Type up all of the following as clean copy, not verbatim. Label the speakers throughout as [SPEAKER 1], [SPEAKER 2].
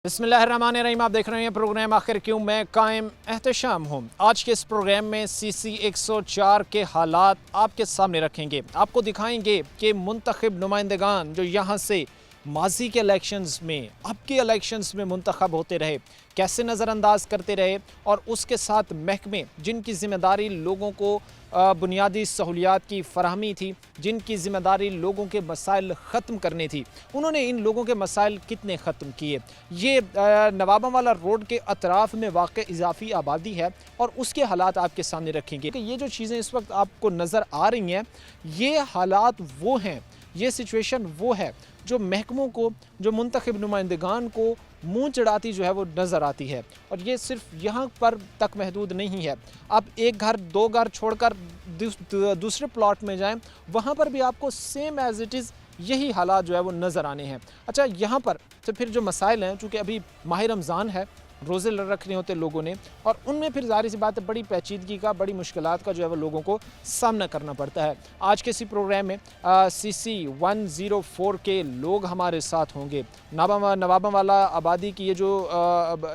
[SPEAKER 1] بسم اللہ الرحمن الرحیم، آپ دیکھ رہے ہیں پروگرام آخر کیوں میں قائم احتشام ہوں۔ آج کے اس پروگرام میں CC 104 کے حالات آپ کے سامنے رکھیں گے، آپ کو دکھائیں گے کہ منتخب نمائندگان جو یہاں سے ماضی کے الیکشنز میں اب کے الیکشنز میں منتخب ہوتے رہے کیسے نظر انداز کرتے رہے، اور اس کے ساتھ محکمے جن کی ذمہ داری لوگوں کو بنیادی سہولیات کی فراہمی تھی، جن کی ذمہ داری لوگوں کے مسائل ختم کرنے تھی، انہوں نے ان لوگوں کے مسائل کتنے ختم کیے۔ یہ نوابہ والا روڈ کے اطراف میں واقع اضافی آبادی ہے اور اس کے حالات آپ کے سامنے رکھیں گے کہ یہ جو چیزیں اس وقت آپ کو نظر آ رہی ہیں، یہ حالات وہ ہیں، یہ سچویشن وہ ہے جو محکموں کو، جو منتخب نمائندگان کو منہ چڑھاتی جو ہے وہ نظر آتی ہے۔ اور یہ صرف یہاں پر تک محدود نہیں ہے، آپ ایک گھر دو گھر چھوڑ کر دوسرے پلاٹ میں جائیں، وہاں پر بھی آپ کو سیم ایز اٹ از یہی حالات جو ہے وہ نظر آنے ہیں۔ اچھا، یہاں پر تو پھر جو مسائل ہیں، چونکہ ابھی ماہ رمضان ہے، روزے رکھنے ہوتے لوگوں نے، اور ان میں پھر ظاہر سی بات ہے بڑی پیچیدگی کا، بڑی مشکلات کا جو ہے وہ لوگوں کو سامنا کرنا پڑتا ہے۔ آج کے اسی پروگرام میں CC 104 کے لوگ ہمارے ساتھ ہوں گے۔ نوابہ والا آبادی کی یہ جو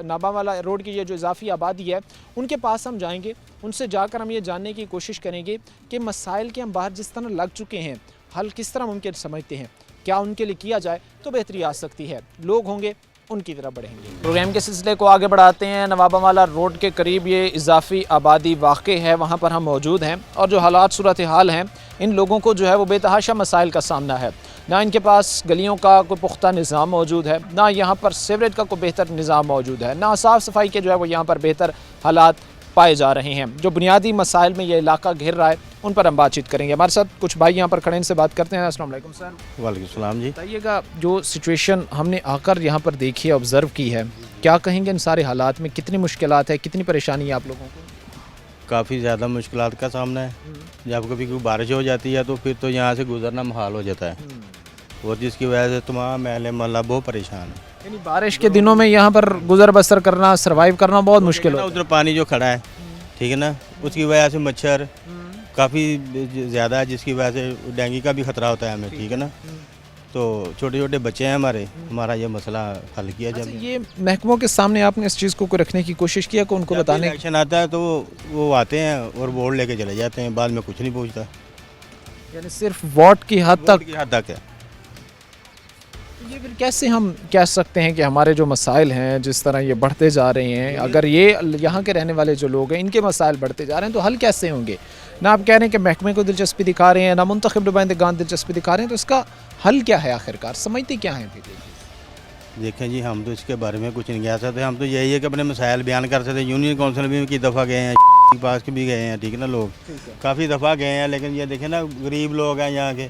[SPEAKER 1] نوابہ والا روڈ کی یہ جو اضافی آبادی ہے، ان کے پاس ہم جائیں گے، ان سے جا کر ہم یہ جاننے کی کوشش کریں گے کہ مسائل کے ہم باہر جس طرح لگ چکے ہیں، حل کس طرح ممکن سمجھتے ہیں، کیا ان کے لیے کیا جائے تو بہتری آ سکتی ہے۔ لوگ ہوں گے، ان کی طرف بڑھیں گے۔ پروگرام کے سلسلے کو آگے بڑھاتے ہیں۔ نوابہ والا روڈ کے قریب یہ اضافی آبادی واقع ہے، وہاں پر ہم موجود ہیں، اور جو حالات صورتحال ہیں، ان لوگوں کو جو ہے وہ بے تحاشا مسائل کا سامنا ہے۔ نہ ان کے پاس گلیوں کا کوئی پختہ نظام موجود ہے، نہ یہاں پر سیوریج کا کوئی بہتر نظام موجود ہے، نہ صاف صفائی کے جو ہے وہ یہاں پر بہتر حالات پائے جا رہے ہیں۔ جو بنیادی مسائل میں یہ علاقہ گھر رہا ہے، ان پر ہم بات چیت کریں گے۔ ہمارے ساتھ کچھ بھائی یہاں پر کھڑے ہیں، ان سے بات کرتے ہیں۔ السلام علیکم سر۔
[SPEAKER 2] وعلیکم السلام جی۔
[SPEAKER 1] بتائیے گا، جو سچویشن ہم نے آ کر یہاں پر دیکھی ہے، آبزرو کی ہے، کیا کہیں گے ان سارے حالات میں کتنی مشکلات ہے، کتنی پریشانی ہے آپ لوگوں کو؟
[SPEAKER 2] کافی زیادہ مشکلات کا سامنا ہے۔ جب کبھی کوئی بارش ہو جاتی ہے تو پھر تو یہاں سے گزرنا محال ہو جاتا ہے، اور جس کی وجہ سے تمام اہل محلہ بہت پریشان ہے۔
[SPEAKER 1] یعنی بارش کے دنوں میں یہاں پر گزر بسر کرنا، سروائیو کرنا بہت مشکل ہوتا ہے۔
[SPEAKER 2] ادھر پانی جو کھڑا ہے، ٹھیک ہے نا، اس کی وجہ سے مچھر کافی زیادہ ہے، جس کی وجہ سے ڈینگی کا بھی خطرہ ہوتا ہے ہمیں، ٹھیک ہے نا۔ تو چھوٹے چھوٹے بچے ہیں ہمارا یہ مسئلہ حل کیا جائے۔
[SPEAKER 1] یہ محکموں کے سامنے آپ نے اس چیز کو رکھنے کی کوشش کیا کہ ان کو بتانے؟
[SPEAKER 2] الیکشن آتا ہے تو وہ آتے ہیں اور ووٹ لے کے چلے جاتے ہیں، بعد میں کچھ نہیں پوچھتا،
[SPEAKER 1] یعنی صرف ووٹ کی حد تک
[SPEAKER 2] ہے۔
[SPEAKER 1] یہ پھر کیسے ہم کہہ سکتے ہیں کہ ہمارے جو مسائل ہیں جس طرح یہ بڑھتے جا رہے ہیں، اگر یہ یہاں کے رہنے والے جو لوگ ہیں ان کے مسائل بڑھتے جا رہے ہیں تو حل کیسے ہوں گے؟ نہ آپ کہہ رہے ہیں کہ محکمے کو دلچسپی دکھا رہے ہیں، نہ منتخب نمائندگان دلچسپی دکھا رہے ہیں، تو اس کا حل کیا ہے آخر کار؟ سمجھتے کیا ہیں پھر؟
[SPEAKER 2] دیکھیں جی، ہم تو اس کے بارے میں کچھ نہیں کہہ سکتے، ہم تو یہی ہے کہ اپنے مسائل بیان کر سکتے ہیں۔ یونین کونسل بھی کی دفعہ گئے ہیں، پاس کے بھی گئے ہیں، ٹھیک ہے نا، لوگ کافی دفعہ گئے ہیں، لیکن یہ دیکھیں نا، غریب لوگ ہیں یہاں کے،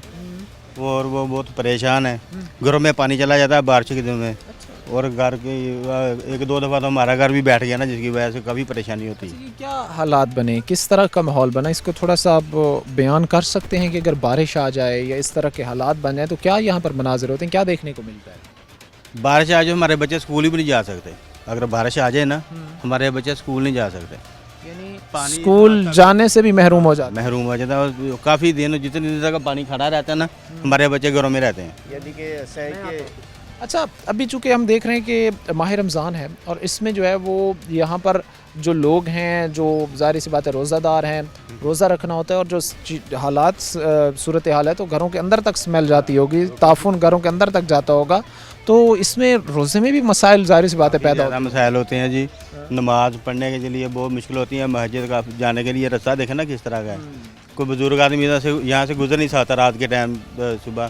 [SPEAKER 2] اور وہ بہت پریشان ہیں۔ گھروں میں پانی چلا جاتا ہے بارش کے دنوں میں، اور گھر کی ایک دو دفعہ تو ہمارا گھر بھی بیٹھ گیا نا، جس کی وجہ سے کافی پریشانی ہوتی ہے۔
[SPEAKER 1] کیا حالات بنے، کس طرح کا ماحول بنا، اس کو تھوڑا سا آپ بیان کر سکتے ہیں کہ اگر بارش آ جائے یا اس طرح کے حالات بن جائیں تو کیا یہاں پر مناظر ہوتے ہیں، کیا دیکھنے کو ملتا ہے؟
[SPEAKER 2] بارش آ جائے ہمارے بچے اسکول ہی بھی نہیں جا سکتے، اگر بارش آ جائے نا ہمارے بچے اسکول نہیں جا سکتے،
[SPEAKER 1] یعنی اسکول جانے سے بھی محروم ہو جاتے ہیں۔
[SPEAKER 2] محروم ہو جاتا ہے، اور کافی دن جتنی دن تک پانی کھڑا رہتا ہے نا، ہمارے بچے گھروں میں رہتے ہیں۔ یعنی کہ
[SPEAKER 1] اچھا، ابھی چونکہ ہم دیکھ رہے ہیں کہ ماہ رمضان ہے، اور اس میں جو ہے وہ یہاں پر جو لوگ ہیں، جو ظاہر سی بات ہے روزہ دار ہیں، روزہ رکھنا ہوتا ہے، اور جو حالات صورتحال ہے تو گھروں کے اندر تک سمیل جاتی ہوگی، تعفن گھروں کے اندر تک جاتا ہوگا، تو اس میں روزے میں بھی مسائل ظاہر سی بات ہے پیدا ہوتے ہیں۔
[SPEAKER 2] مسائل ہوتے ہیں جی، نماز پڑھنے کے لیے بہت مشکل ہوتی ہے، مسجد کا جانے کے لیے رستہ دیکھیں نا کس طرح کا ہے، کوئی بزرگ آدمی یہاں سے گزر نہیں سکتا رات کے ٹائم صبح،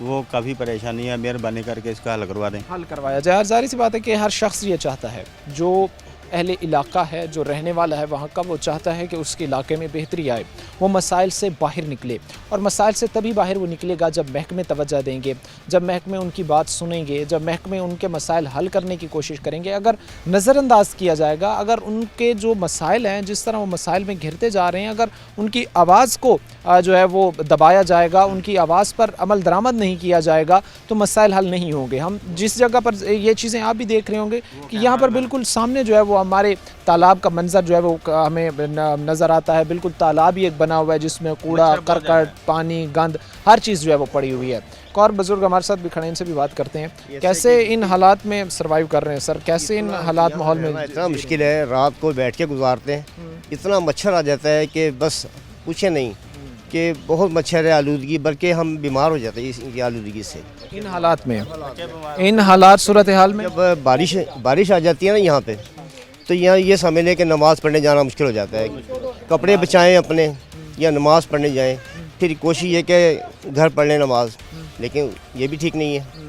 [SPEAKER 2] وہ کافی پریشانی ہے۔ مہربانی کر کے اس کا حل کروا دیں،
[SPEAKER 1] حل کروایا جائے۔ ظاہر سی بات ہے کہ ہر شخص یہ چاہتا ہے، جو اہل علاقہ ہے، جو رہنے والا ہے وہاں کا، وہ چاہتا ہے کہ اس کے علاقے میں بہتری آئے، وہ مسائل سے باہر نکلے، اور مسائل سے تبھی باہر وہ نکلے گا جب محکمے توجہ دیں گے، جب محکمے ان کی بات سنیں گے، جب محکمے ان کے مسائل حل کرنے کی کوشش کریں گے۔ اگر نظر انداز کیا جائے گا، اگر ان کے جو مسائل ہیں، جس طرح وہ مسائل میں گھرتے جا رہے ہیں، اگر ان کی آواز کو جو ہے وہ دبایا جائے گا، ان کی آواز پر عمل درآمد نہیں کیا جائے گا، تو مسائل حل نہیں ہوں گے۔ ہم جس جگہ پر یہ چیزیں آپ بھی دیکھ رہے ہوں گے کہ یہاں پر بالکل سامنے جو ہے وہ وہ ہمارے تالاب کا منظر جو ہے وہ ہمیں نظر آتا ہے. بالکل تالاب ہی ایک بنا ہوا ہے جس میں کوڑا کرکٹ, پانی, گند, ہر چیز جو ہے وہ پڑی ہوئی ہے. ایک اور بزرگ ہمارے ساتھ بھی کھڑے ہیں, ان سے بھی بات کرتے ہیں. کیسے ان حالات میں سروائیو کر رہے ہیں سر؟ کیسے ان حالات ماحول میں؟
[SPEAKER 3] اتنا مشکل ہے, رات کو بیٹھ کے گزارتے ہیں, اتنا مچھر آ جاتا ہے کہ بس پوچھے نہیں, کہ بہت مچھر ہے, آلودگی, بلکہ ہم بیمار ہو جاتے ہیں اس کی آلودگی سے.
[SPEAKER 1] ان حالات میں, ان حالات صورتحال میں
[SPEAKER 3] جب بارش آ جاتی ہے نا یہاں پہ, تو یہاں یہ سمجھ لیں کہ نماز پڑھنے جانا مشکل ہو جاتا ہے. کپڑے بچائیں اپنے یا نماز پڑھنے جائیں, پھر کوشش یہ کہ گھر پڑھ لیں نماز, لیکن یہ بھی ٹھیک نہیں ہے.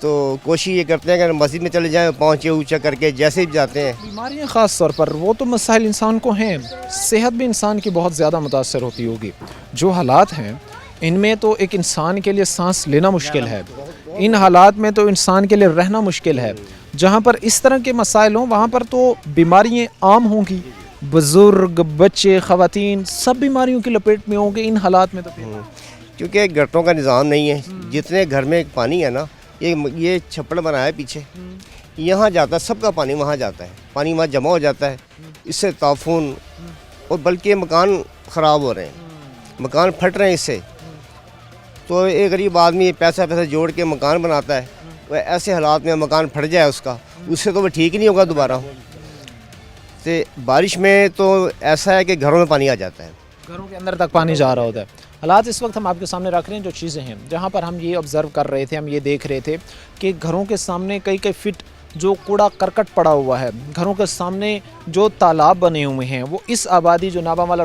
[SPEAKER 3] تو کوشش یہ کرتے ہیں کہ مسجد میں چلے جائیں, پہنچے اونچا کر کے جیسے بھی جاتے ہیں.
[SPEAKER 1] بیماریاں خاص طور پر وہ تو مسائل انسان کو ہیں, صحت بھی انسان کی بہت زیادہ متاثر ہوتی ہوگی. جو حالات ہیں ان میں تو ایک انسان کے لیے سانس لینا مشکل ہے, ان حالات میں تو انسان کے لیے رہنا مشکل ہے. جہاں پر اس طرح کے مسائل ہوں وہاں پر تو بیماریاں عام ہوں گی, بزرگ, بچے, خواتین سب بیماریوں کی لپیٹ میں ہوں گے ان حالات میں. تو
[SPEAKER 3] کیونکہ گٹروں کا نظام نہیں ہے. جتنے گھر میں پانی ہے نا, یہ چھپڑ بنا ہے پیچھے, یہاں جاتا ہے, سب کا پانی وہاں جاتا ہے, پانی وہاں جمع ہو جاتا ہے. اس سے تعفن, اور بلکہ مکان خراب ہو رہے ہیں, مکان پھٹ رہے ہیں اس سے. تو ایک غریب آدمی پیسہ جوڑ کے مکان بناتا ہے, وہ ایسے حالات میں مکان پھٹ جائے اس سے تو وہ ٹھیک نہیں ہوگا دوبارہ. تو بارش میں تو ایسا ہے کہ گھروں میں پانی آ جاتا ہے,
[SPEAKER 1] گھروں کے اندر تک پانی جا رہا ہوتا ہے. حالات اس وقت ہم آپ کے سامنے رکھ رہے ہیں جو چیزیں ہیں, جہاں پر ہم یہ آبزرو کر رہے تھے, ہم یہ دیکھ رہے تھے کہ گھروں کے سامنے کئی فٹ جو کوڑا کرکٹ پڑا ہوا ہے, گھروں کے سامنے جو تالاب بنے ہوئے ہیں, وہ اس آبادی جو نوابہ والا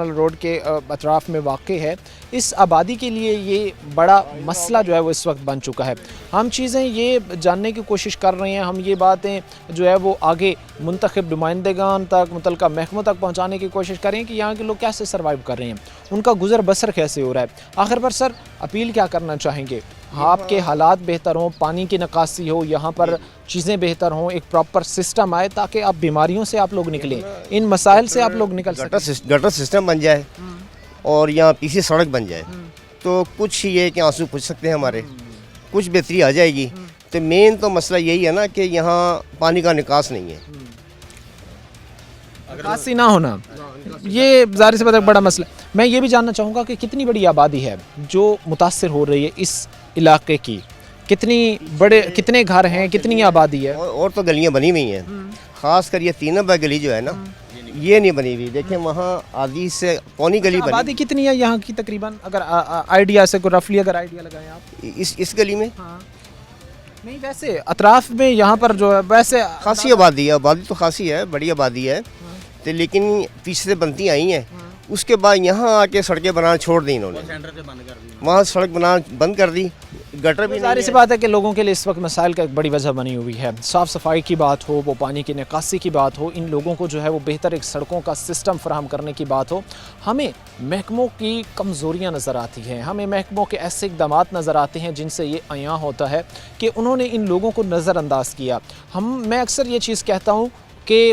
[SPEAKER 1] روڈ کے اطراف میں واقع ہے, اس آبادی کے لیے یہ بڑا مسئلہ جو ہے وہ اس وقت بن چکا ہے. ہم چیزیں یہ جاننے کی کوشش کر رہے ہیں, ہم یہ باتیں جو ہے وہ آگے منتخب نمائندگان تک, متعلقہ محکموں تک پہنچانے کی کوشش کریں کہ یہاں کے لوگ کیسے سروائیو کر رہے ہیں, ان کا گزر بسر کیسے ہو رہا ہے. آخر پر سر اپیل کیا کرنا چاہیں گے؟ آپ کے حالات بہتر ہوں, پانی کی نکاسی ہو, یہاں پر چیزیں بہتر ہوں, ایک پراپر سسٹم آئے تاکہ آپ بیماریوں سے آپ لوگ نکلیں, ان مسائل سے آپ لوگ نکل سکیں.
[SPEAKER 3] گٹر سسٹم بن جائے اور یہاں پیچھے سڑک بن جائے تو کچھ یہ کہ آنسو پوچھ سکتے ہیں ہمارے, کچھ بہتری آ جائے گی. تو مین تو مسئلہ یہی ہے نا کہ یہاں پانی کا نکاس نہیں ہے,
[SPEAKER 1] نکاسی نہ ہونا, یہ ظاہر سی بات ہے بڑا مسئلہ. میں یہ بھی جاننا چاہوں گا کہ کتنی بڑی آبادی ہے جو متاثر ہو رہی ہے اس علاقے کی, کتنے گھر ہیں, کتنی آبادی ہے؟
[SPEAKER 3] اور تو گلیاں بنی ہوئی ہیں, خاص کر یہ 3 نمبر گلی جو ہے نا, یہ نہیں بنی ہوئی. دیکھیں وہاں آدھی سے پونی گلی بنی.
[SPEAKER 1] آبادی کتنی ہے یہاں کی تقریباً, اگر آئیڈیا سے کوئی رفلی اگر آئیڈیا لگائیں آپ
[SPEAKER 3] اس گلی میں؟
[SPEAKER 1] نہیں ویسے اطراف میں یہاں پر جو ہے ویسے
[SPEAKER 3] خاصی آبادی ہے, آبادی تو خاصی ہے, بڑی آبادی ہے, تو لیکن پیچھے سے بنتی آئی ہیں. اس کے بعد یہاں آ کے سڑکیں بنانا چھوڑ دی انہوں نے, وہاں سڑک بنانا بند کر دی. گٹر بھی
[SPEAKER 1] ظاہر سی بات ہے کہ لوگوں کے لیے اس وقت مسائل کا ایک بڑی وجہ بنی ہوئی ہے. صاف صفائی کی بات ہو, وہ پانی کی نکاسی کی بات ہو, ان لوگوں کو جو ہے وہ بہتر ایک سڑکوں کا سسٹم فراہم کرنے کی بات ہو, ہمیں محکموں کی کمزوریاں نظر آتی ہیں, ہمیں محکموں کے ایسے اقدامات نظر آتے ہیں جن سے یہ عیاں ہوتا ہے کہ انہوں نے ان لوگوں کو نظر انداز کیا. میں اکثر یہ چیز کہتا ہوں کہ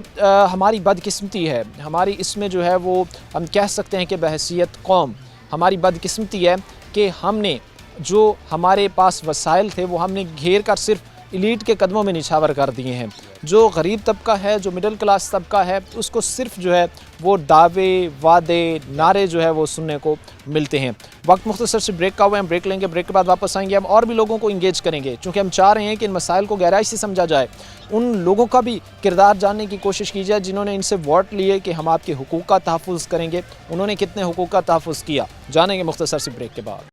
[SPEAKER 1] ہماری بدقسمتی ہے, ہماری اس میں جو ہے وہ ہم کہہ سکتے ہیں کہ بحیثیت قوم ہماری بدقسمتی ہے کہ ہم نے جو ہمارے پاس وسائل تھے وہ ہم نے گھیر کر صرف ایلیٹ کے قدموں میں نچھاور کر دیے ہیں. جو غریب طبقہ ہے, جو مڈل کلاس طبقہ ہے, اس کو صرف جو ہے وہ دعوے, وعدے, نعرے جو ہے وہ سننے کو ملتے ہیں. وقت مختصر سے بریک کا ہوا ہے, ہم بریک لیں گے, بریک کے بعد واپس آئیں گے. ہم اور بھی لوگوں کو انگیج کریں گے چونکہ ہم چاہ رہے ہیں کہ ان مسائل کو گہرائی سے سمجھا جائے, ان لوگوں کا بھی کردار جاننے کی کوشش کی جائے جنہوں نے ان سے ووٹ لیے کہ ہم آپ کے حقوق کا تحفظ کریں گے, انہوں نے کتنے حقوق کا تحفظ کیا, جانیں گے مختصر سے بریک کے بعد.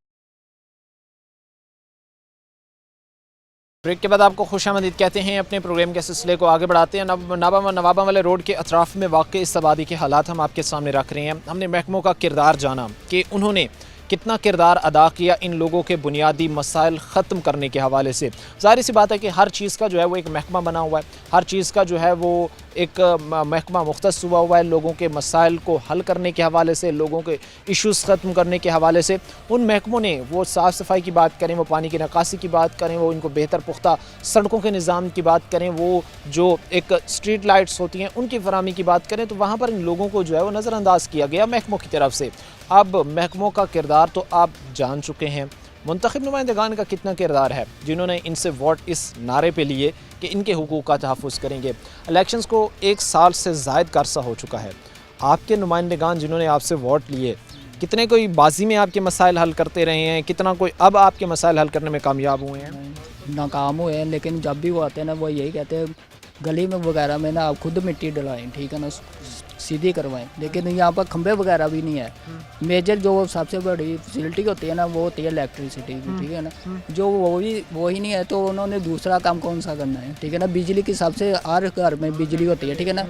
[SPEAKER 1] بریک کے بعد آپ کو خوش آمدید کہتے ہیں. اپنے پروگرام کے سلسلے کو آگے بڑھاتے ہیں. نوابہ والے روڈ کے اطراف میں واقع اس آبادی کے حالات ہم آپ کے سامنے رکھ رہے ہیں. ہم نے محکموں کا کردار جانا کہ انہوں نے کتنا کردار ادا کیا ان لوگوں کے بنیادی مسائل ختم کرنے کے حوالے سے. ظاہر سی بات ہے کہ ہر چیز کا جو ہے وہ ایک محکمہ بنا ہوا ہے, ہر چیز کا جو ہے وہ ایک محکمہ مختص ہوا ہے لوگوں کے مسائل کو حل کرنے کے حوالے سے, لوگوں کے ایشوز ختم کرنے کے حوالے سے. ان محکموں نے وہ صاف صفائی کی بات کریں, وہ پانی کی نکاسی کی بات کریں, وہ ان کو بہتر پختہ سڑکوں کے نظام کی بات کریں, وہ جو ایک اسٹریٹ لائٹس ہوتی ہیں ان کی فراہمی کی بات کریں, تو وہاں پر ان لوگوں کو جو ہے وہ نظر انداز کیا گیا محکموں کی طرف سے. اب محکموں کا کردار تو آپ جان چکے ہیں, منتخب نمائندگان کا کتنا کردار ہے جنہوں نے ان سے ووٹ اس نعرے پہ لیے کہ ان کے حقوق کا تحفظ کریں گے؟ الیکشنز کو 1 سال سے زائد کا عرصہ ہو چکا ہے. آپ کے نمائندگان جنہوں نے آپ سے ووٹ لیے کتنے کوئی بازی میں آپ کے مسائل حل کرتے رہے ہیں؟ کتنا کوئی اب آپ کے مسائل حل کرنے میں کامیاب ہوئے ہیں؟
[SPEAKER 4] ناکام ہوئے ہیں، لیکن جب بھی وہ آتے ہیں نا وہ یہی کہتے ہیں گلی میں وغیرہ میں نا آپ خود مٹی ڈلائیں، ٹھیک ہے نا، سیدھی کروائیں. لیکن یہاں پر کھمبے وغیرہ بھی نہیں ہے. میجر جو سب سے بڑی فیسلٹی ہوتی ہے نا وہ ہوتی ہے الیکٹریسٹی کی، ٹھیک ہے نا. جو وہی نہیں ہے تو انہوں نے دوسرا کام کون سا کرنا ہے، ٹھیک ہے نا. بجلی کی سب سے ہر گھر میں بجلی ہوتی ہے، ٹھیک ہے نا.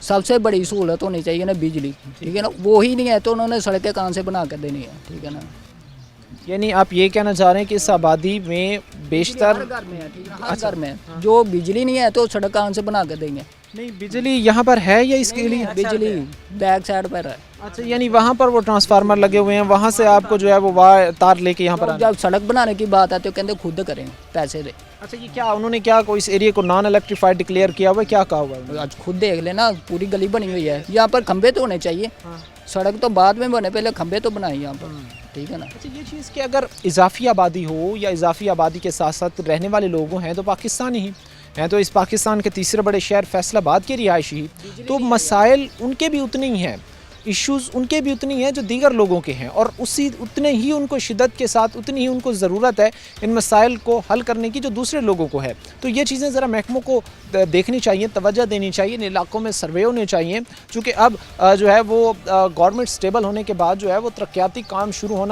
[SPEAKER 4] سب سے بڑی سہولت ہونی چاہیے نا بجلی، ٹھیک ہے نا. وہی نہیں ہے تو انہوں نے سڑکیں کہاں سے بنا کر دینی ہے، ٹھیک ہے نا.
[SPEAKER 1] یعنی آپ یہ کہنا چاہ رہے ہیں کہ اس آبادی میں بیشتر
[SPEAKER 4] ہر گھر میں ہے، ٹھیک ہے نا، ہر گھر میں جو بجلی نہیں ہے تو سڑک کہاں سے بنا کر دیں گے.
[SPEAKER 1] نہیں بجلی یہاں پر ہے یا اس کے لیے
[SPEAKER 4] بجلی بیک سائڈ پر ہے.
[SPEAKER 1] اچھا یعنی وہاں پر وہ ٹرانسفارمر لگے ہوئے ہیں، وہاں سے آپ کو جو ہے وہ تار لے کے یہاں پر آنا ہے.
[SPEAKER 4] جب سڑک بنانے کی بات ہے تو کہتے خود کریں، پیسے دیں.
[SPEAKER 1] اچھا یہ کیا انہوں نے کیا کوئی اس ایریا کو نان الیکٹریفائڈ ڈکلیئر کیا ہوا ہے؟ کیا کہا ہوا ہے؟
[SPEAKER 4] آج خود دیکھ لینا پوری گلی بنی ہوئی ہے. یہاں پر کھمبے تو ہونے چاہیے، سڑک تو بعد میں بنے، پہلے کھمبے تو بنائیں یہاں پر، ٹھیک ہے نا.
[SPEAKER 1] اچھا یہ چیز کہ اگر اضافی آبادی ہو یا اضافی آبادی کے ساتھ ساتھ رہنے والے لوگوں ہیں تو پاکستانی ہی ہیں، تو اس پاکستان کے تیسرے بڑے شہر فیصل آباد کے رہائشی، تو مسائل ان کے بھی اتنے ہی ہیں، ایشوز ان کے بھی اتنی ہیں جو دیگر لوگوں کے ہیں، اور اتنے ہی ان کو شدت کے ساتھ اتنی ہی ان کو ضرورت ہے ان مسائل کو حل کرنے کی جو دوسرے لوگوں کو ہے. تو یہ چیزیں ذرا محکموں کو دیکھنی چاہیے، توجہ دینی چاہیے، ان علاقوں میں سروے ہونے چاہیے، چونکہ اب جو ہے وہ گورنمنٹ سٹیبل ہونے کے بعد جو ہے وہ ترقیاتی کام شروع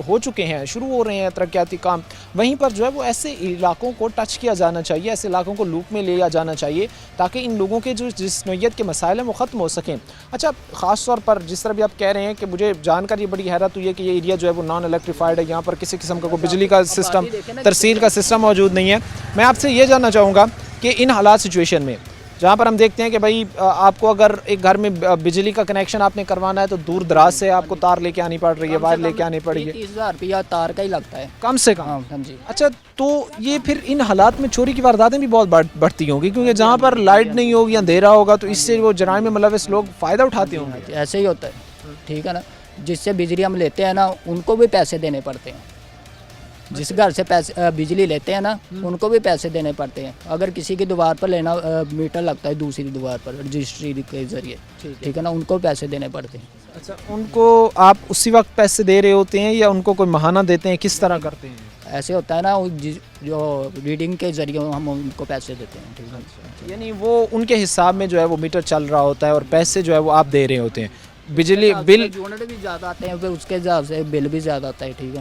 [SPEAKER 1] ہو چکے ہیں، شروع ہو رہے ہیں ترقیاتی کام. وہیں پر جو ہے وہ ایسے علاقوں کو ٹچ کیا جانا چاہیے، ایسے علاقوں کو لوپ میں لیا جانا چاہیے تاکہ ان لوگوں کے جو جس نوعیت کے مسائل ہیں وہ ختم ہو سکیں. اچھا خاص طور پر جس طرح بھی آپ کہہ رہے ہیں کہ مجھے جان کر یہ بڑی حیرت ہوئی ہے کہ یہ ایریا جو ہے وہ نان الیکٹریفائڈ ہے، یہاں پر کسی قسم کا کوئی بجلی کا سسٹم، ترسیل کا سسٹم موجود نہیں ہے. میں آپ سے یہ جاننا چاہوں گا کہ ان حالات سچویشن میں جہاں پر ہم دیکھتے ہیں کہ بھائی آپ کو اگر ایک گھر میں بجلی کا کنیکشن آپ نے کروانا ہے تو دور دراز سے آپ کو تار لے کے آنی پڑ رہی ہے، وائر لے کے آنی پڑی ہے،
[SPEAKER 4] 30,000 روپیہ تار کا ہی لگتا ہے
[SPEAKER 1] کم سے کم.
[SPEAKER 4] ہاں جی.
[SPEAKER 1] اچھا تو یہ پھر ان حالات میں چوری کی وارداتیں بھی بہت بڑھتی ہوں گی، کیونکہ جہاں پر لائٹ نہیں ہوگی یا اندھیرا ہوگا تو اس سے وہ جرائم میں ملوث لوگ فائدہ اٹھاتے ہوں گے.
[SPEAKER 4] ایسے ہی ہوتا ہے، ٹھیک ہے نا. جس سے بجلی ہم لیتے ہیں نا ان کو بھی پیسے دینے پڑتے ہیں. جس گھر سے بجلی لیتے ہیں نا ان کو بھی پیسے دینے پڑتے ہیں. اگر کسی کی دیوار پر لینا میٹر لگتا ہے دوسری دیوار پر رجسٹری کے ذریعے، ٹھیک ہے نا، ان کو پیسے دینے پڑتے ہیں.
[SPEAKER 1] اچھا ان کو آپ اسی وقت پیسے دے رہے ہوتے ہیں یا ان کو کوئی ماہانہ دیتے ہیں، کس طرح کرتے ہیں؟
[SPEAKER 4] ایسے ہوتا ہے نا جو ریڈنگ کے ذریعے ہم ان کو پیسے دیتے ہیں، ٹھیک ہے.
[SPEAKER 1] یعنی وہ ان کے حساب میں جو ہے وہ میٹر چل رہا ہوتا ہے اور پیسے جو ہے وہ آپ دے رہے ہوتے ہیں. بجلی بل
[SPEAKER 4] یونٹ بھی زیادہ آتے ہیں، پھر اس کے حساب سے بل بھی زیادہ آتا ہے، ٹھیک ہے.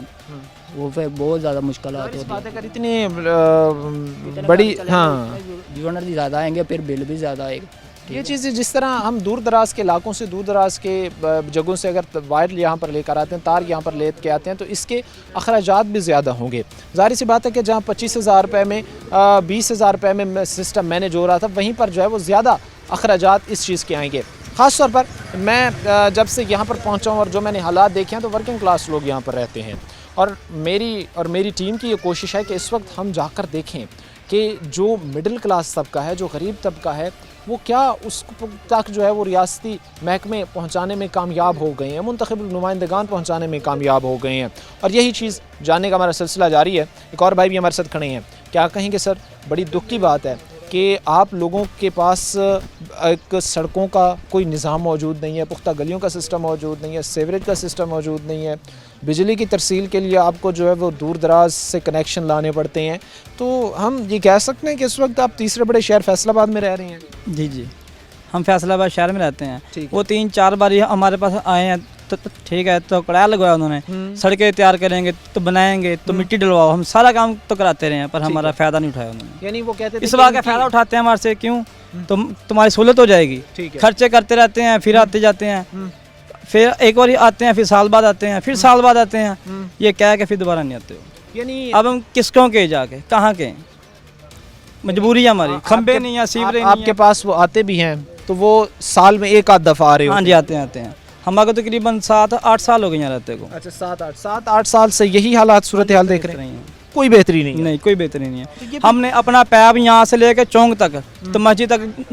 [SPEAKER 4] وہ پھر بہت زیادہ مشکلات ہوتی ہیں.
[SPEAKER 1] اگر اتنی بڑی ہاں
[SPEAKER 4] یونٹ بھی زیادہ آئیں گے پھر بل بھی زیادہ آئے گا.
[SPEAKER 1] یہ چیزیں جس طرح ہم دور دراز کے علاقوں سے، دور دراز کے جگہوں سے اگر وائر یہاں پر لے کر آتے ہیں، تار یہاں پر لے کے آتے ہیں تو اس کے اخراجات بھی زیادہ ہوں گے. ظاہر سی بات ہے کہ جہاں 25,000 روپے میں 20,000 روپے میں سسٹم مینیج ہو رہا تھا وہیں پر جو ہے وہ زیادہ اخراجات اس چیز کے آئیں گے. خاص طور پر میں جب سے یہاں پر پہنچا ہوں اور جو میں نے حالات دیکھے ہیں تو ورکنگ کلاس لوگ یہاں پر رہتے ہیں، اور میری ٹیم کی یہ کوشش ہے کہ اس وقت ہم جا کر دیکھیں کہ جو مڈل کلاس طبقہ ہے، جو غریب طبقہ ہے، وہ کیا اس تک جو ہے وہ ریاستی محکمے پہنچانے میں کامیاب ہو گئے ہیں، منتخب نمائندگان پہنچانے میں کامیاب ہو گئے ہیں. اور یہی چیز جاننے کا ہمارا سلسلہ جاری ہے. ایک اور بھائی بھی ہمارے ساتھ کھڑے ہیں. کیا کہیں گے سر، بڑی دکھ کی بات ہے کہ آپ لوگوں کے پاس ایک سڑکوں کا کوئی نظام موجود نہیں ہے، پختہ گلیوں کا سسٹم موجود نہیں ہے، سیوریج کا سسٹم موجود نہیں ہے، بجلی کی ترسیل کے لیے آپ کو جو ہے وہ دور دراز سے کنیکشن لانے پڑتے ہیں. تو ہم یہ کہہ سکتے ہیں کہ اس وقت آپ تیسرے بڑے شہر فیصل آباد میں رہ رہے ہیں؟
[SPEAKER 5] جی ہم فیصل آباد شہر میں رہتے ہیں.
[SPEAKER 1] ٹھیک ہے.
[SPEAKER 5] وہ 3-4 بار ہمارے پاس آئے ہیں تو ٹھیک ہے، تو کرایہ لگوایا انہوں نے، سڑکیں تیار کریں گے تو بنائیں گے تو مٹی ڈلواؤ، ہم سارا کام تو کراتے رہے ہیں پر ہمارا فائدہ نہیں اٹھایا انہوں نے.
[SPEAKER 1] یعنی وہ کہتے تھے
[SPEAKER 5] اس بار کا فائدہ اٹھاتے ہیں ہمارے سے، کیوں؟ تمہاری سہولت ہو جائے گی.
[SPEAKER 1] ٹھیک ہے.
[SPEAKER 5] خرچے کرتے رہتے ہیں، پھر آتے جاتے ہیں، پھر ایک بار آتے ہیں، پھر سال بعد آتے ہیں، پھر سال بعد آتے ہیں. یہ کیا ہے کہ پھر دوبارہ نہیں آتے ہو.
[SPEAKER 1] یعنی
[SPEAKER 5] اب ہم کس کو کے جا کے کہاں کے، مجبوری ہے ہماری. کھمبے نہیں ہیں، سیورے
[SPEAKER 1] آپ کے پاس وہ آتے بھی ہیں تو وہ سال میں ایک آدھ دفعہ آ رہے
[SPEAKER 5] ہاں جی آتے ہیں. ہمارے کو تقریباً 7-8 سال ہو گئے یہاں رہتے کو.
[SPEAKER 1] اچھا 7-8 سال سے یہی حالات صورتحال دیکھ رہے ہیں، کوئی بہتری نہیں ہے.
[SPEAKER 5] نہیں کوئی بہتری نہیں ہے. ہم نے اپنا پیپ یہاں سے لے کے چونک تک تو مسجد تک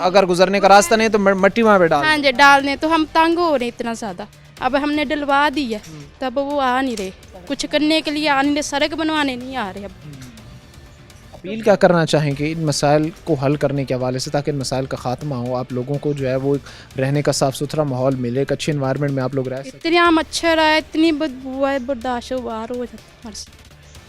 [SPEAKER 1] اگر گزرنے کا راستہ نہیں تو مٹی وہاں پہ ڈال
[SPEAKER 6] ہاں جی ڈالنے تو ہم تنگ ہو رہے اتنا زیادہ. اب ہم نے ڈلوا دی ہے تب وہ آ نہیں رہے, کچھ کرنے کے لیے آ نہیں رہے, سڑک بنوانے نہیں آ رہے. اب
[SPEAKER 1] اپیل کیا کرنا چاہیں گے ان مسائل کو حل کرنے کے حوالے سے تاکہ ان مسائل کا خاتمہ ہو, آپ لوگوں کو جو ہے وہ رہنے کا صاف ستھرا ماحول ملے, ایک اچھی انوائرمنٹ میں آپ لوگ رہ سکیں؟
[SPEAKER 6] اتنا مچھر ہے, اتنی بدبو ہے, برداشت باہر ہو جاتا ہے,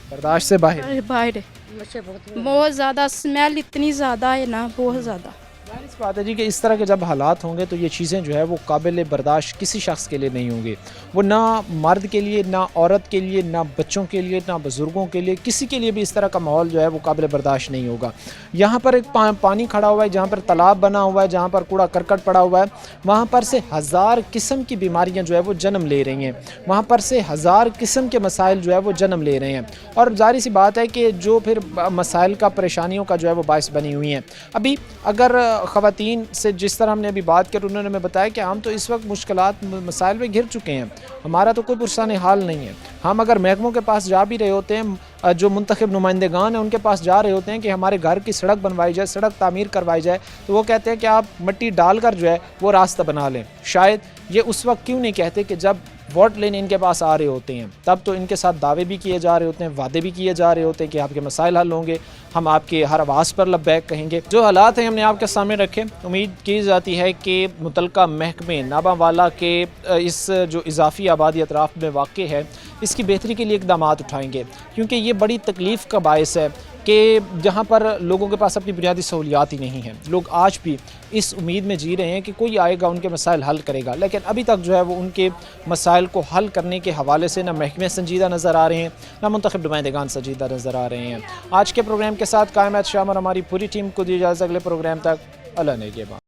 [SPEAKER 1] برداشت سے باہر
[SPEAKER 6] باہر ہے بہت زیادہ, اسمیل اتنی زیادہ ہے نا, بہت زیادہ.
[SPEAKER 1] ظاہر سی بات ہے جی کہ اس طرح کے جب حالات ہوں گے تو یہ چیزیں جو ہے وہ قابل برداشت کسی شخص کے لیے نہیں ہوں گے. وہ نہ مرد کے لیے, نہ عورت کے لیے, نہ بچوں کے لیے, نہ بزرگوں کے لیے, کسی کے لیے بھی اس طرح کا ماحول جو ہے وہ قابل برداشت نہیں ہوگا. یہاں پر ایک پانی کھڑا ہوا ہے, جہاں پر تالاب بنا ہوا ہے, جہاں پر کوڑا کرکٹ پڑا ہوا ہے, وہاں پر سے ہزار قسم کی بیماریاں جو ہے وہ جنم لے رہی ہیں, وہاں پر سے ہزار قسم کے مسائل جو ہے وہ جنم لے رہے ہیں. اور ظاہر سی بات ہے کہ جو پھر مسائل کا, پریشانیوں کا جو ہے وہ باعث بنی ہوئی ہیں. ابھی اگر خواتین سے جس طرح ہم نے ابھی بات کی, انہوں نے ہمیں بتایا کہ ہم تو اس وقت مشکلات مسائل میں گھر چکے ہیں, ہمارا تو کوئی پرسان حال نہیں ہے. ہم اگر محکموں کے پاس جا بھی رہے ہوتے ہیں, جو منتخب نمائندگان ہیں ان کے پاس جا رہے ہوتے ہیں کہ ہمارے گھر کی سڑک بنوائی جائے, سڑک تعمیر کروائی جائے, تو وہ کہتے ہیں کہ آپ مٹی ڈال کر جو ہے وہ راستہ بنا لیں. شاید یہ اس وقت کیوں نہیں کہتے کہ جب ووٹ لینے ان کے پاس آ رہے ہوتے ہیں, تب تو ان کے ساتھ دعوے بھی کیے جا رہے ہوتے ہیں, وعدے بھی کیے جا رہے ہوتے ہیں کہ آپ کے مسائل حل ہوں گے, ہم آپ کے ہر آواز پر لبیک کہیں گے. جو حالات ہیں ہم نے آپ کے سامنے رکھے. امید کی جاتی ہے کہ متعلقہ محکمے نابا والا کے اس جو اضافی آبادی اطراف میں واقع ہے, اس کی بہتری کے لیے اقدامات اٹھائیں گے, کیونکہ یہ بڑی تکلیف کا باعث ہے کہ جہاں پر لوگوں کے پاس اپنی بنیادی سہولیات ہی نہیں ہیں. لوگ آج بھی اس امید میں جی رہے ہیں کہ کوئی آئے گا ان کے مسائل حل کرے گا, لیکن ابھی تک جو ہے وہ ان کے مسائل کو حل کرنے کے حوالے سے نہ محکمے سنجیدہ نظر آ رہے ہیں, نہ منتخب نمائندگان سنجیدہ نظر آ رہے ہیں. آج کے پروگرام کے ساتھ قائم ہے شام اور ہماری پوری ٹیم کو دی اجازت. اگلے پروگرام تک اللہ نگہبان.